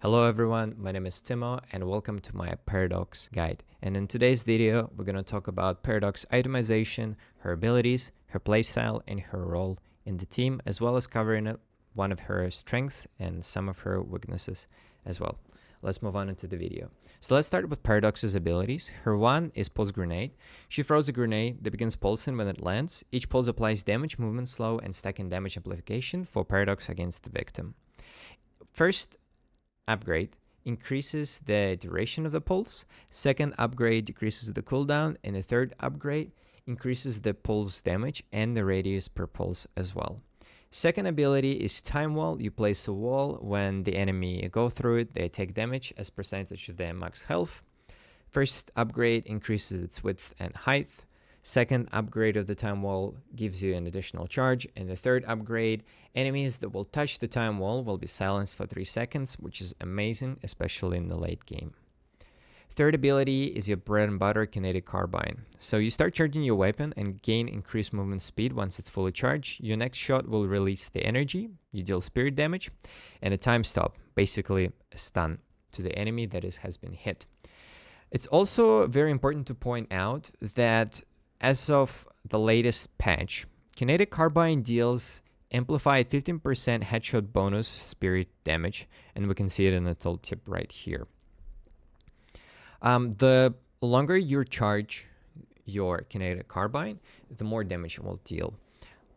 Hello everyone, my name is Timo and welcome to my Paradox guide. And in today's video, we're going to talk about Paradox itemization, her abilities, her playstyle, and her role in the team, as well as covering one of her strengths and some of her weaknesses as well. Let's move on into the video. So let's start with Paradox's abilities. Her one is Pulse Grenade. She throws a grenade that begins pulsing when it lands. Each pulse applies damage, movement slow, and stacking damage amplification for Paradox against the victim. First upgrade increases the duration of the pulse. Second upgrade decreases the cooldown, and the third upgrade increases the pulse damage and the radius per pulse as well. Second ability is Time Wall. You place a wall. When the enemy go through it, they take damage as percentage of their max health. First upgrade increases its width and height. Second upgrade of the Time Wall gives you an additional charge. And the third upgrade, enemies that will touch the Time Wall will be silenced for 3 seconds, which is amazing, especially in the late game. Third ability is your bread and butter Kinetic Carbine. So you start charging your weapon and gain increased movement speed once it's fully charged. Your next shot will release the energy, you deal spirit damage, and a time stop, basically a stun to the enemy that has been hit. It's also very important to point out that as of the latest patch, Kinetic Carbine deals amplified 15% headshot bonus spirit damage, and we can see it in the tooltip right here. The longer you charge your Kinetic Carbine, the more damage it will deal.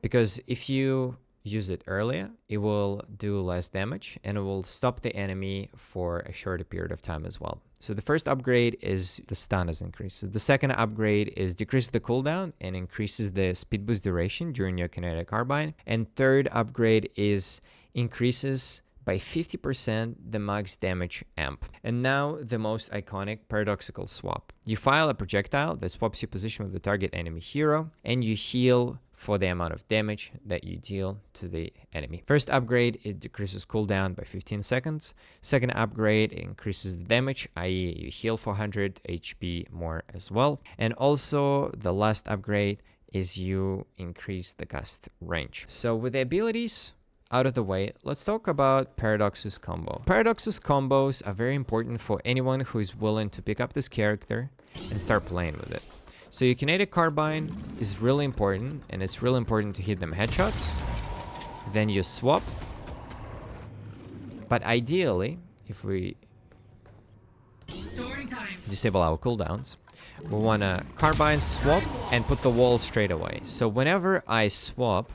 Because if you use it earlier, it will do less damage and it will stop the enemy for a shorter period of time as well. So the first upgrade is the stun is increased. The second upgrade is decreases the cooldown and increases the speed boost duration during your Kinetic Carbine. And third upgrade is increases by 50% the max damage amp. And now the most iconic paradoxical swap. You fire a projectile that swaps your position with the target enemy hero, and you heal for the amount of damage that you deal to the enemy. First upgrade, it decreases cooldown by 15 seconds. Second upgrade, it increases the damage, i.e. you heal for 100 HP more as well. And also the last upgrade is you increase the cast range. So with the abilities out of the way, let's talk about Paradox's combo. Paradox's combos are very important for anyone who is willing to pick up this character and start playing with it. So your Kinetic Carbine is really important, and it's really important to hit them headshots. Then you swap. But ideally, if we disable our cooldowns, we want to Carbine swap and put the wall straight away. So whenever I swap,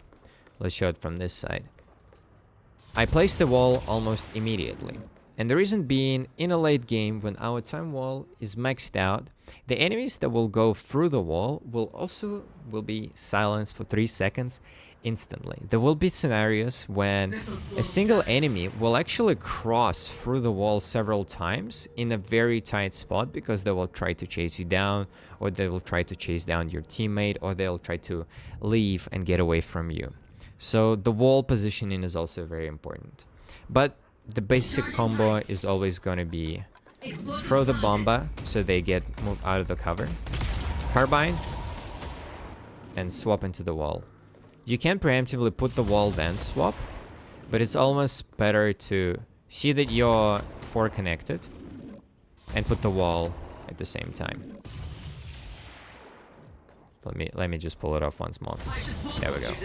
let's show it from this side, I place the wall almost immediately. And the reason being, in a late game, when our time wall is maxed out, the enemies that will go through the wall will be silenced for 3 seconds instantly. There will be scenarios when a single enemy will actually cross through the wall several times in a very tight spot, because they will try to chase you down, or they will try to chase down your teammate, or they'll try to leave and get away from you. So the wall positioning is also very important. But the basic combo is always going to be throw the bomba so they get moved out of the cover, Carbine, and swap into the wall. You can preemptively put the wall then swap, but it's almost better to see that you're connected and put the wall at the same time. Let me just pull it off once more. There we go.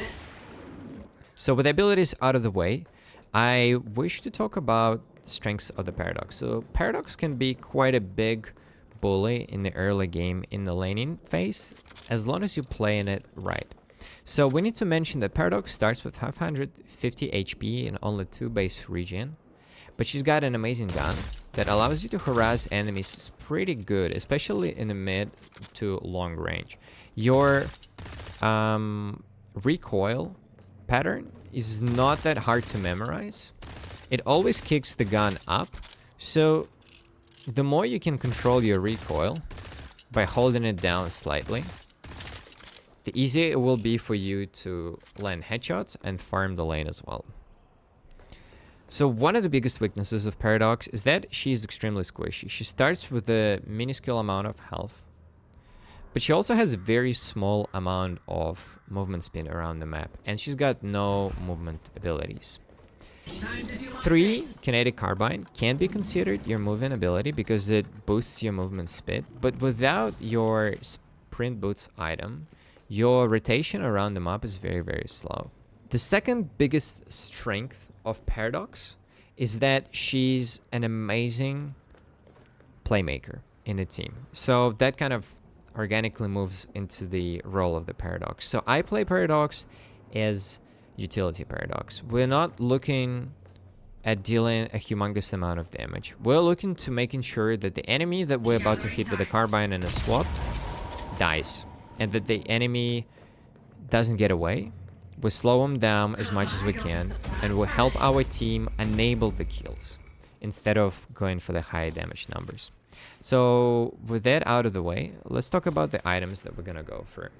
So with the abilities out of the way, I wish to talk about the strengths of the Paradox. So Paradox can be quite a big bully in the early game in the laning phase, as long as you play in it right. So we need to mention that Paradox starts with 550 HP and only 2 base regen, but she's got an amazing gun that allows you to harass enemies pretty good, especially in the mid to long range. Your recoil pattern is not that hard to memorize. It always kicks the gun up, so the more you can control your recoil by holding it down slightly, the easier it will be for you to land headshots and farm the lane as well. So one of the biggest weaknesses of Paradox is that she is extremely squishy. She starts with a minuscule amount of health, but she also has a very small amount of movement speed around the map, and she's got no movement abilities. 3 kinetic carbine can be considered your movement ability because it boosts your movement speed, but without your sprint boots item, your rotation around the map is very, very slow. The second biggest strength of Paradox is that she's an amazing playmaker in the team. So that kind of organically moves into the role of the Paradox. So I play Paradox as utility Paradox. We're not looking at dealing a humongous amount of damage. We're looking to making sure that the enemy that we're about to hit with a carbine and a swap dies, and that the enemy doesn't get away. We slow them down as much as we can, and we'll help our team enable the kills instead of going for the high damage numbers. So with that out of the way, let's talk about the items that we're gonna go for.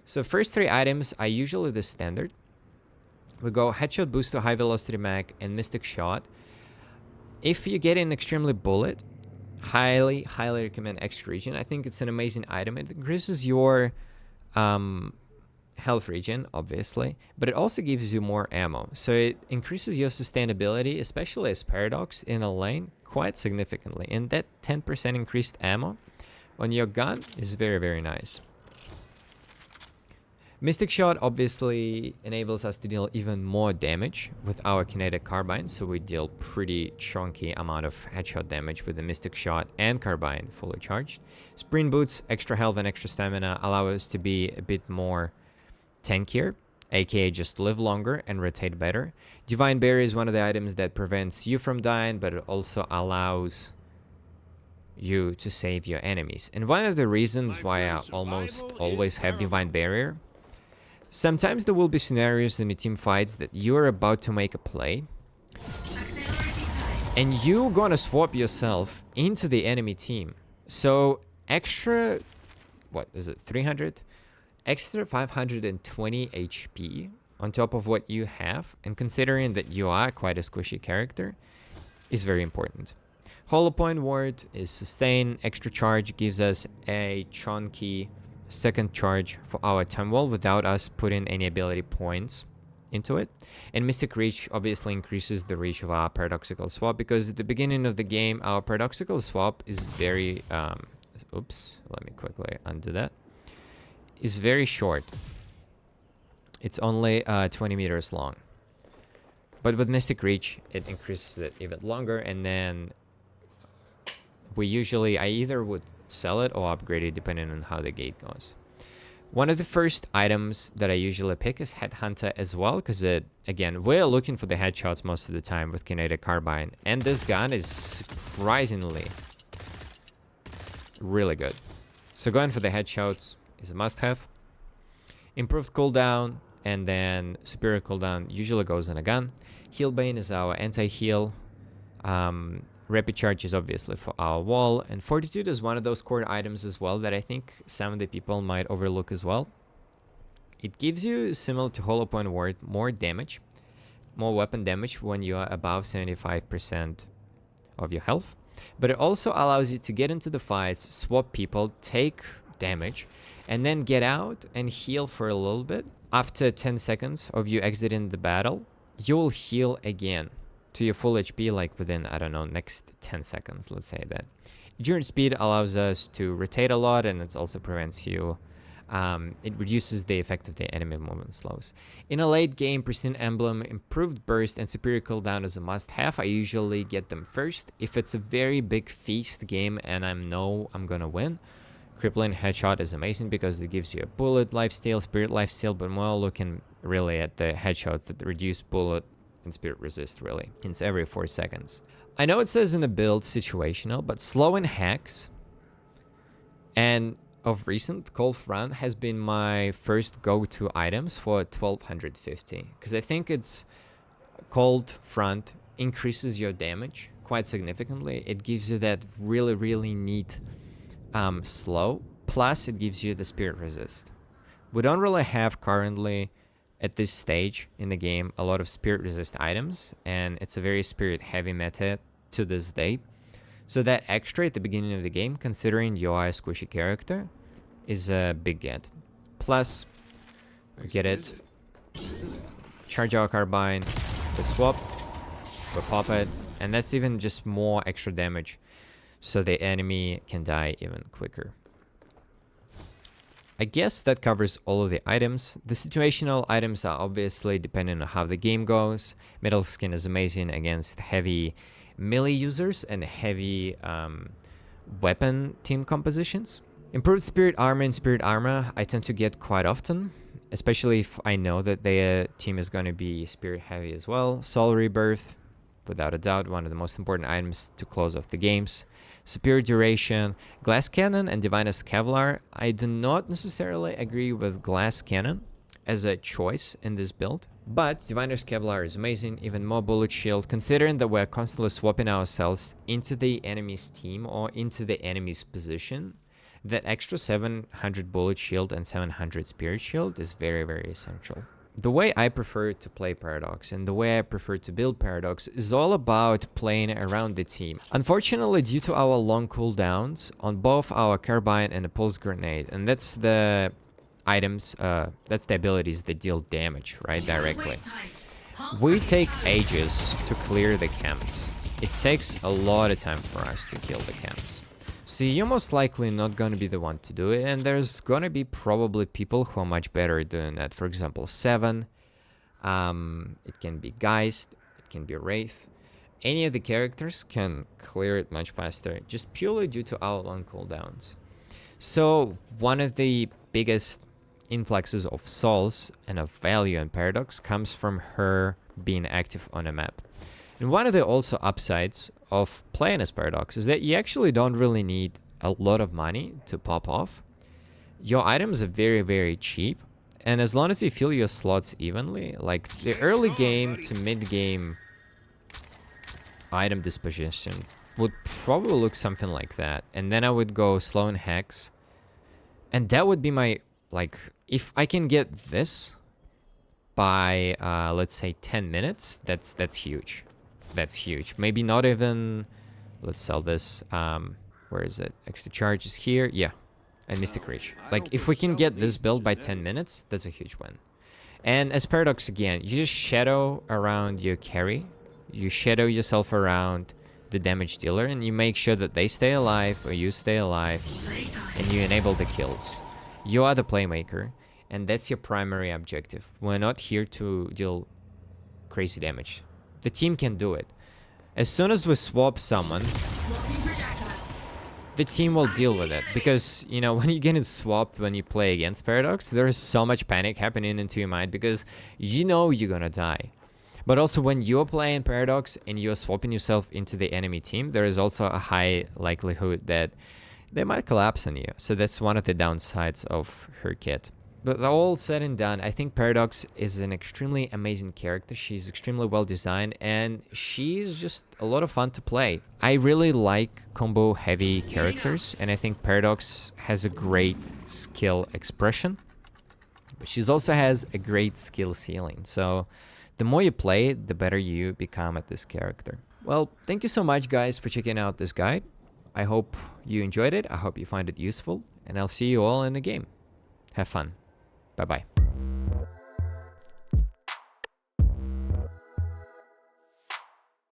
So first 3 items are usually the standard. We go Headshot Boost to High Velocity Mag and Mystic Shot. If you get an Extremely Bullet, highly recommend Extra Regen. I think it's an amazing item. It increases your health regen, obviously, but it also gives you more ammo. So it increases your sustainability, especially as Paradox in a lane, quite significantly. And that 10% increased ammo on your gun is very, very nice. Mystic Shot obviously enables us to deal even more damage with our kinetic carbine, so we deal pretty chunky amount of headshot damage with the Mystic Shot and carbine fully charged. Sprint Boots, extra health and extra stamina allow us to be a bit more tankier, aka just live longer and rotate better. Divine Barrier is one of the items that prevents you from dying, but it also allows you to save your enemies. And one of the reasons why I almost always have Divine Barrier, sometimes there will be scenarios in the team fights that you're about to make a play and you're gonna swap yourself into the enemy team. So extra, what is it, 300? Extra 520 HP on top of what you have, and considering that you are quite a squishy character, is very important. Hollow Point Ward is sustain. Extra charge gives us a chunky second charge for our time wall without us putting any ability points into it. And Mystic Reach obviously increases the reach of our paradoxical swap, because at the beginning of the game our paradoxical swap is very oops, let me quickly undo that, is very short. It's only 20 meters long, but with Mystic Reach it increases it even longer. And then I either would sell it or upgrade it depending on how the gate goes. One of the first items that I usually pick is Headhunter as well, because again, we're looking for the headshots most of the time with kinetic carbine, and this gun is surprisingly really good. So going for the headshots is a must-have. Improved cooldown and then superior cooldown usually goes on a gun. Heal Bane is our anti-heal. Rapid Charge is obviously for our wall, and Fortitude is one of those core items as well that I think some of the people might overlook as well. It gives you, similar to Hollow Point Ward, more damage, more weapon damage when you are above 75% of your health, but it also allows you to get into the fights, swap people, take damage, and then get out and heal for a little bit. After 10 seconds of you exiting the battle, you'll heal again to your full HP, like within, I don't know, next 10 seconds, let's say that. Endurance Speed allows us to rotate a lot, and it also prevents you, it reduces the effect of the enemy movement slows. In a late game, Pristine Emblem, Improved Burst, and Superior Cooldown is a must-have. I usually get them first. If it's a very big feast game and I know I'm gonna win, Crippling Headshot is amazing because it gives you a bullet lifesteal, spirit lifesteal, but we're looking really at the headshots that reduce bullet and spirit resist, really. It's every 4 seconds. I know it says in the build situational, but slow and hacks, and of recent, Cold Front has been my first go-to items for 1250, because I think it's Cold Front increases your damage quite significantly. It gives you that really, really neat slow, plus it gives you the spirit resist. We don't really have currently at this stage in the game a lot of spirit resist items, and it's a very spirit heavy meta to this day. So that extra at the beginning of the game, considering you are a squishy character, is a big get. Plus, we get it. Charge our carbine, the swap, we pop it, and that's even just more extra damage, so the enemy can die even quicker. I guess that covers all of the items. The situational items are obviously depending on how the game goes. Metal Skin is amazing against heavy melee users and heavy weapon team compositions. Improved Spirit Armor and Spirit Armor I tend to get quite often, especially if I know that their team is going to be Spirit heavy as well. Soul Rebirth, without a doubt, one of the most important items to close off the games. Superior Duration, Glass Cannon, and Diviner's Kevlar. I do not necessarily agree with Glass Cannon as a choice in this build, but Diviner's Kevlar is amazing, even more Bullet Shield, considering that we're constantly swapping ourselves into the enemy's team or into the enemy's position. That extra 700 Bullet Shield and 700 Spirit Shield is very, very essential. The way I prefer to play Paradox and the way I prefer to build Paradox is all about playing around the team. Unfortunately, due to our long cooldowns on both our Carbine and the Pulse Grenade, and that's the items, that's the abilities that deal damage, right, directly. We take ages to clear the camps. It takes a lot of time for us to kill the camps. So you're most likely not going to be the one to do it, and there's going to be probably people who are much better at doing that. For example, Seven, it can be Geist, it can be Wraith. Any of the characters can clear it much faster, just purely due to our long cooldowns. So one of the biggest influxes of souls and of value in Paradox comes from her being active on a map. And one of the also upsides of playing as Paradox is that you actually don't really need a lot of money to pop off. Your items are very, very cheap, and as long as you fill your slots evenly, like the early game to mid game item disposition would probably look something like that. And then I would go slow and hex, and that would be my, like, if I can get this by let's say 10 minutes, that's huge. That's huge. Maybe not even, let's sell this. Where is it? Extra charge is here. Yeah. And Mystic Reach. Like, if we can get this build by 10 minutes, that's a huge win. And as Paradox, again, you just shadow around your carry. You shadow yourself around the damage dealer, and you make sure that they stay alive or you stay alive, and you enable the kills. You are the playmaker, and that's your primary objective. We're not here to deal crazy damage. The team can do it. As soon as we swap someone, the team will deal with it. Because, you know, when you're getting swapped when you play against Paradox, there is so much panic happening into your mind because you know you're gonna die. But also when you're playing Paradox and you're swapping yourself into the enemy team, there is also a high likelihood that they might collapse on you. So that's one of the downsides of her kit. But all said and done, I think Paradox is an extremely amazing character. She's extremely well designed, and she's just a lot of fun to play. I really like combo heavy characters, and I think Paradox has a great skill expression. But she also has a great skill ceiling. So the more you play, the better you become at this character. Well, thank you so much, guys, for checking out this guide. I hope you enjoyed it. I hope you find it useful, and I'll see you all in the game. Have fun. Bye-bye.